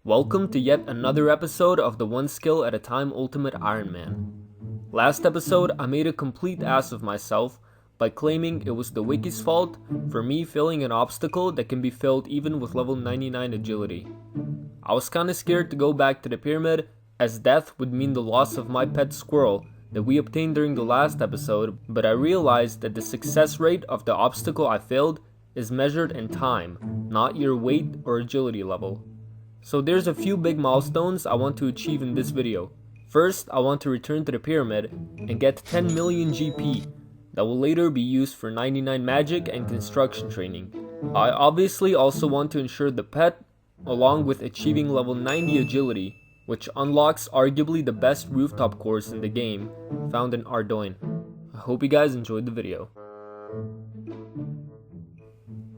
Welcome to yet another episode of the One Skill at a Time Ultimate Ironman. Last episode, I made a complete ass of myself by claiming it was the wiki's fault for me failing an obstacle that can be failed even with level 99 agility. I was kinda scared to go back to the pyramid, as death would mean the loss of my pet squirrel that we obtained during the last episode, but I realized that the success rate of the obstacle I failed is measured in time, not your weight or agility level. So there's a few big milestones I want to achieve in this video. First, I want to return to the pyramid and get 10 million GP that will later be used for 99 magic and construction training. I obviously also want to ensure the pet, along with achieving level 90 agility, which unlocks arguably the best rooftop course in the game, found in Ardoin. I hope you guys enjoyed the video.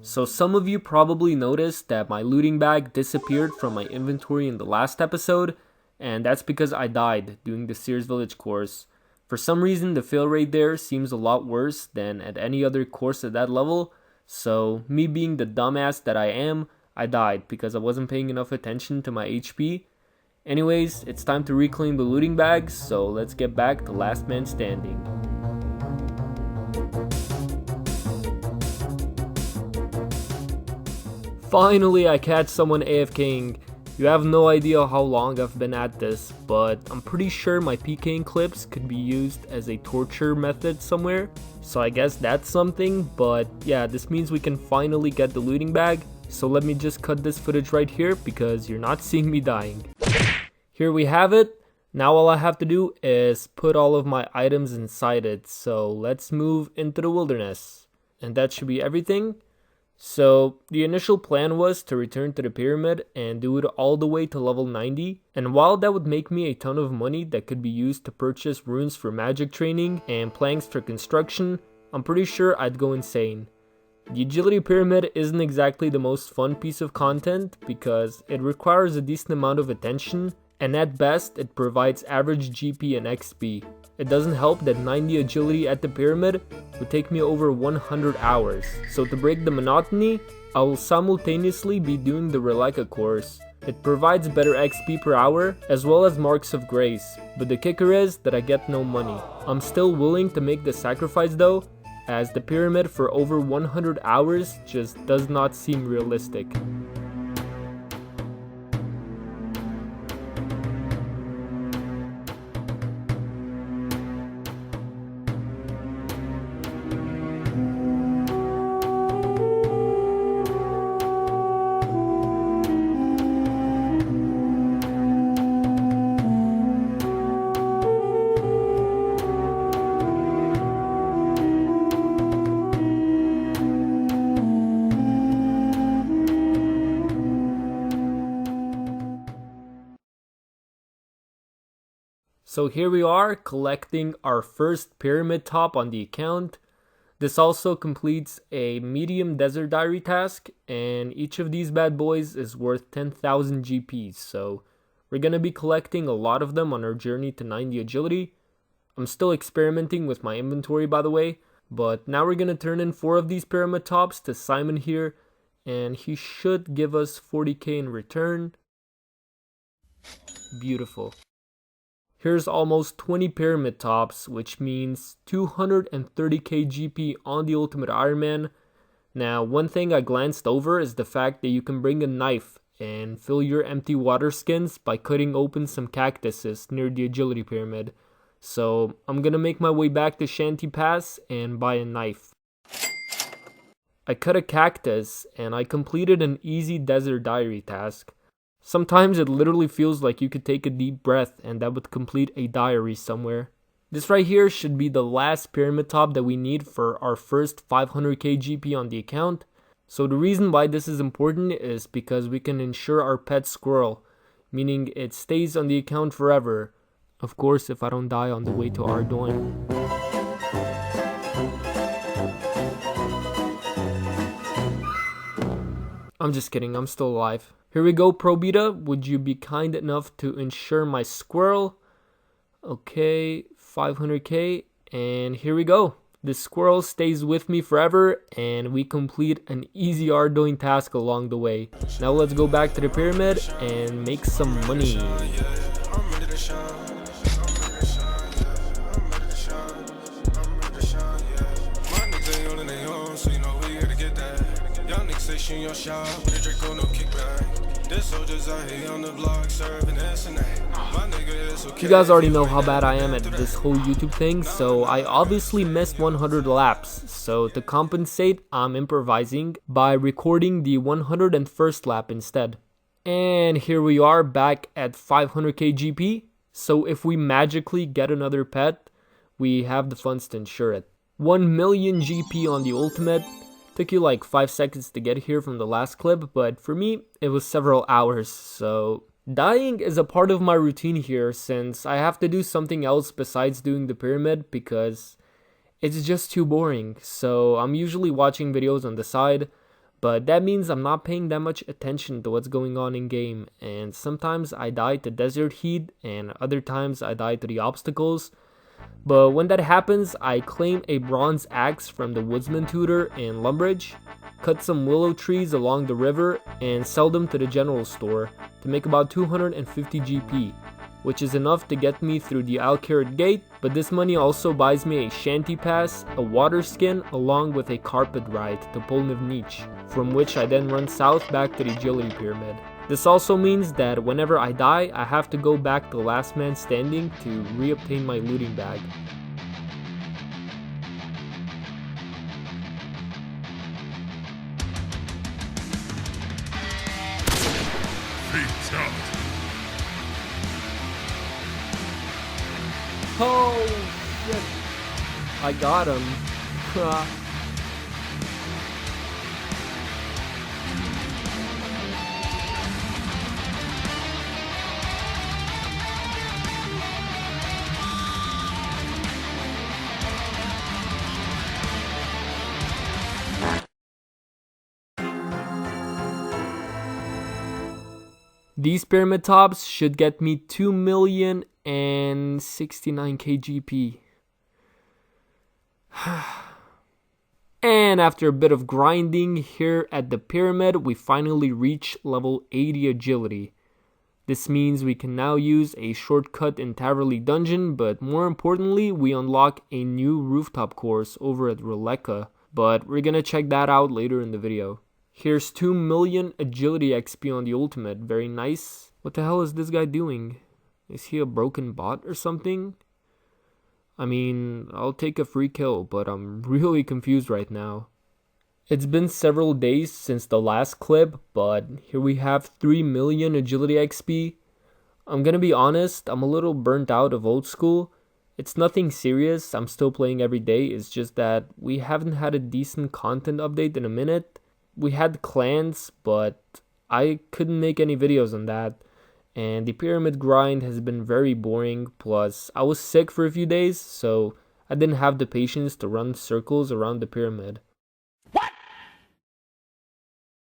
So some of you probably noticed that my looting bag disappeared from my inventory in the last episode, and that's because I died doing the Sears Village course. For some reason the fail rate there seems a lot worse than at any other course at that level, so me being the dumbass that I am, I died because I wasn't paying enough attention to my HP. Anyways, it's time to reclaim the looting bags, so let's get back to last man standing. Finally, I catch someone AFKing. You have no idea how long I've been at this, but I'm pretty sure my PKing clips could be used as a torture method somewhere. So I guess that's something, but yeah, this means we can finally get the looting bag. So let me just cut this footage right here because you're not seeing me dying. Here we have it. Now all I have to do is put all of my items inside it. So let's move into the wilderness. And that should be everything. So the initial plan was to return to the pyramid and do it all the way to level 90, and while that would make me a ton of money that could be used to purchase runes for magic training and planks for construction, I'm pretty sure I'd go insane. The agility pyramid isn't exactly the most fun piece of content because it requires a decent amount of attention, and at best it provides average GP and XP. It doesn't help that 90 agility at the pyramid would take me over 100 hours. So to break the monotony, I will simultaneously be doing the Relica course. It provides better XP per hour as well as marks of grace, but the kicker is that I get no money. I'm still willing to make the sacrifice though, as the pyramid for over 100 hours just does not seem realistic. So here we are collecting our first pyramid top on the account. This also completes a medium desert diary task, and each of these bad boys is worth 10,000 GPs, so we're gonna be collecting a lot of them on our journey to 90 agility. I'm still experimenting with my inventory by the way, but now we're gonna turn in 4 of these pyramid tops to Simon here, and he should give us 40k in return. Beautiful. Here's almost 20 pyramid tops, which means 230k GP on the Ultimate Ironman. Now, one thing I glanced over is the fact that you can bring a knife and fill your empty water skins by cutting open some cactuses near the agility pyramid. So I'm gonna make my way back to Shanty Pass and buy a knife. I cut a cactus and I completed an easy desert diary task. Sometimes it literally feels like you could take a deep breath and that would complete a diary somewhere. This right here should be the last pyramid top that we need for our first 500k GP on the account. So the reason why this is important is because we can ensure our pet squirrel, meaning it stays on the account forever. Of course, if I don't die on the way to Ardoin. I'm just kidding, I'm still alive. Here we go, Pro Beta. Would you be kind enough to insure my squirrel? Okay, 500k, and here we go. The squirrel stays with me forever, and we complete an easy Ardoin task along the way. Now let's go back to the pyramid and make some money. You guys already know how bad I am at this whole YouTube thing, so I obviously missed 100 laps. So to compensate, I'm improvising by recording the 101st lap instead. And here we are back at 500k GP. So if we magically get another pet, we have the funds to insure it. 1 million GP on the ultimate. Took you like 5 seconds to get here from the last clip, but for me, it was several hours. So dying is a part of my routine here, since I have to do something else besides doing the pyramid because it's just too boring. So I'm usually watching videos on the side, but that means I'm not paying that much attention to what's going on in game. And sometimes I die to desert heat, and other times I die to the obstacles. But when that happens, I claim a bronze axe from the woodsman tutor in Lumbridge, cut some willow trees along the river, and sell them to the general store to make about 250 GP, which is enough to get me through the Alcarat gate. But this money also buys me a shanty pass, a water skin, along with a carpet ride to Polnivnich, from which I then run south back to the agility pyramid. This also means that whenever I die, I have to go back to last man standing to reobtain my looting bag. Oh shit! I got him. These pyramid tops should get me 2,069,000 GP. And after a bit of grinding here at the pyramid, we finally reach level 80 agility. This means we can now use a shortcut in Taverley Dungeon, but more importantly, we unlock a new rooftop course over at Releka. But we're gonna check that out later in the video. Here's 2 million agility XP on the ultimate, very nice. What the hell is this guy doing? Is he a broken bot or something? I mean, I'll take a free kill, but I'm really confused right now. It's been several days since the last clip, but here we have 3 million agility XP. I'm gonna be honest, I'm a little burnt out of old school. It's nothing serious, I'm still playing every day, it's just that we haven't had a decent content update in a minute. We had clans, but I couldn't make any videos on that. And the pyramid grind has been very boring, plus I was sick for a few days, so I didn't have the patience to run circles around the pyramid. What?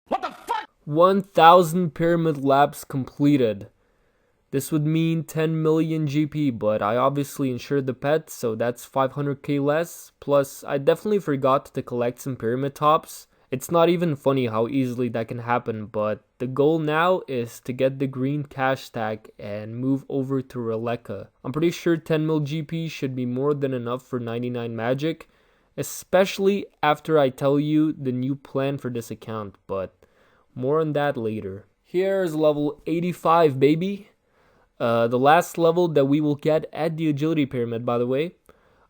What the fuck? 1,000 pyramid laps completed. This would mean 10 million GP, but I obviously insured the pet, so that's 500k less. Plus, I definitely forgot to collect some pyramid tops. It's not even funny how easily that can happen, but the goal now is to get the green cash stack and move over to Releka. I'm pretty sure 10 mil GP should be more than enough for 99 magic, especially after I tell you the new plan for this account, but more on that later. Here's level 85, baby. The last level that we will get at the agility pyramid, by the way.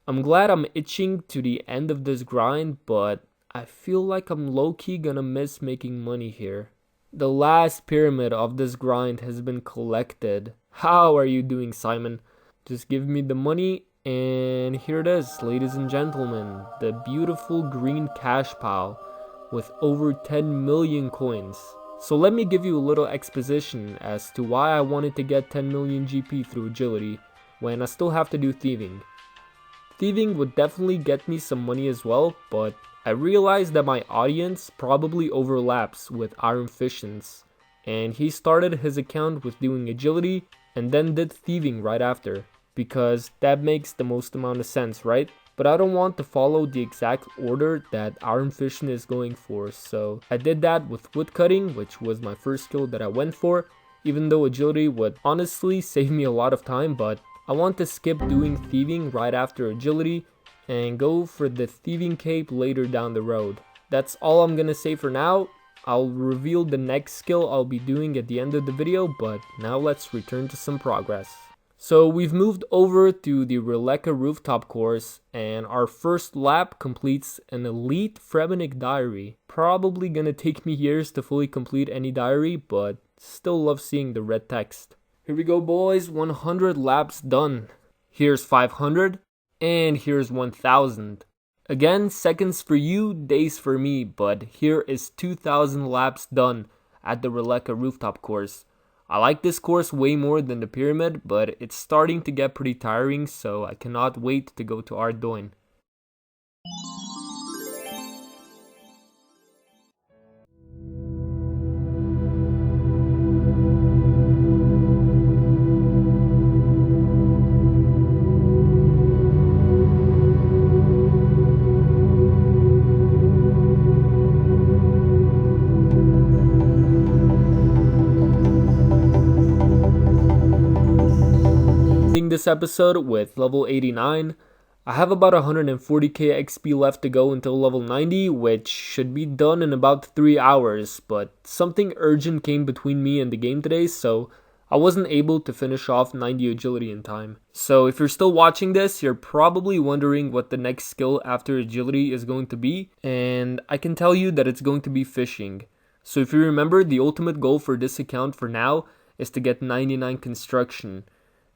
I'm glad I'm itching to the end of this grind, but I feel like I'm low-key gonna miss making money here. The last pyramid of this grind has been collected. How are you doing, Simon? Just give me the money, and here it is, ladies and gentlemen. The beautiful green cash pile with over 10 million coins. So let me give you a little exposition as to why I wanted to get 10 million GP through agility when I still have to do thieving. Thieving would definitely get me some money as well, but I realized that my audience probably overlaps with Iron Fissions, and he started his account with doing agility and then did thieving right after, because that makes the most amount of sense, right? but I don't want to follow the exact order that iron fishing is going for. So I did that with woodcutting, which was my first skill that I went for, even though agility would honestly save me a lot of time, but I want to skip doing thieving right after agility and go for the thieving cape later down the road. That's all I'm gonna say for now. I'll reveal the next skill I'll be doing at the end of the video, but now let's return to some progress. So we've moved over to the Releka rooftop course, and our first lap completes an elite Fremennik diary. Probably gonna take me years to fully complete any diary, but still love seeing the red text. Here we go, boys, 100 laps done. Here's 500, and here's 1000. Again, seconds for you, days for me, but here is 2000 laps done at the Releka rooftop course. I like this course way more than the pyramid, but it's starting to get pretty tiring, so I cannot wait to go to Ardoin. This episode with level 89. I have about 140k XP left to go until level 90, which should be done in about 3 hours, but something urgent came between me and the game today, so I wasn't able to finish off 90 agility in time. So if you're still watching this, you're probably wondering what the next skill after agility is going to be, and I can tell you that it's going to be fishing. So if you remember, the ultimate goal for this account for now is to get 99 construction.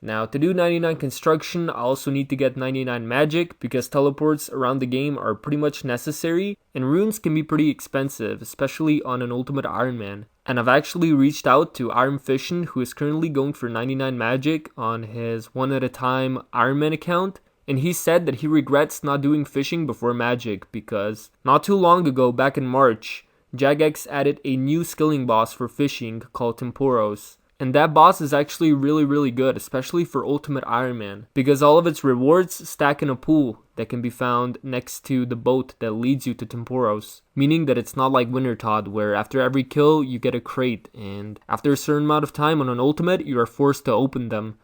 Now, to do 99 construction, I also need to get 99 magic, because teleports around the game are pretty much necessary, and runes can be pretty expensive, especially on an ultimate Ironman. And I've actually reached out to Iron Fishin, who is currently going for 99 magic on his one at a time Ironman account, and he said that he regrets not doing fishing before magic, because not too long ago, back in March, Jagex added a new skilling boss for fishing called Temporos. And that boss is actually really good, especially for Ultimate Ironman, because all of its rewards stack in a pool that can be found next to the boat that leads you to Temporos. Meaning that it's not like Wintertodt, where after every kill you get a crate, and after a certain amount of time on an ultimate you are forced to open them.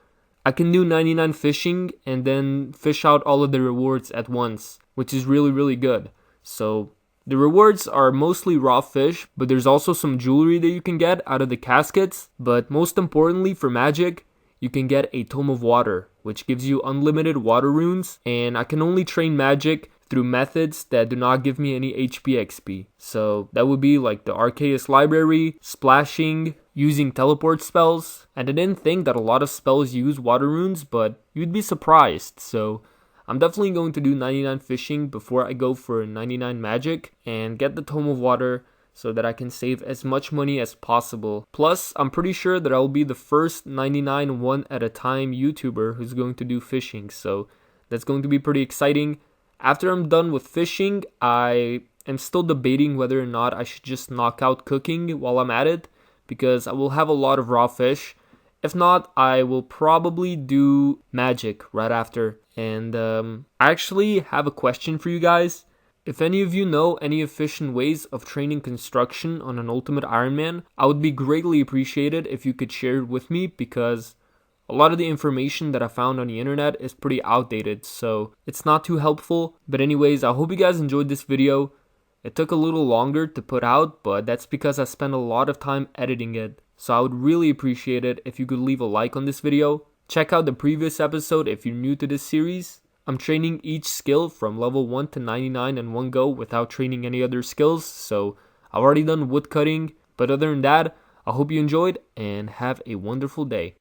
I can do 99 fishing and then fish out all of the rewards at once, which is really good. So the rewards are mostly raw fish, but there's also some jewelry that you can get out of the caskets. But most importantly for magic, you can get a Tome of Water, which gives you unlimited water runes, and I can only train magic through methods that do not give me any HP XP. So that would be like the Arceus Library, splashing, using teleport spells, and I didn't think that a lot of spells use water runes, but you'd be surprised. So I'm definitely going to do 99 fishing before I go for 99 magic and get the Tome of Water so that I can save as much money as possible. Plus, I'm pretty sure that I'll be the first 99 one at a time YouTuber who's going to do fishing, so that's going to be pretty exciting. After I'm done with fishing, I am still debating whether or not I should just knock out cooking while I'm at it, because I will have a lot of raw fish. If not, I will probably do magic right after. And I actually have a question for you guys. If any of you know any efficient ways of training construction on an Ultimate Ironman, I would be greatly appreciated if you could share it with me, because a lot of the information that I found on the internet is pretty outdated, so it's not too helpful. But anyways, I hope you guys enjoyed this video. It took a little longer to put out, but that's because I spent a lot of time editing it. So I would really appreciate it if you could leave a like on this video. Check out the previous episode if you're new to this series. I'm training each skill from level 1 to 99 in one go without training any other skills, so I've already done woodcutting. But other than that, I hope you enjoyed and have a wonderful day.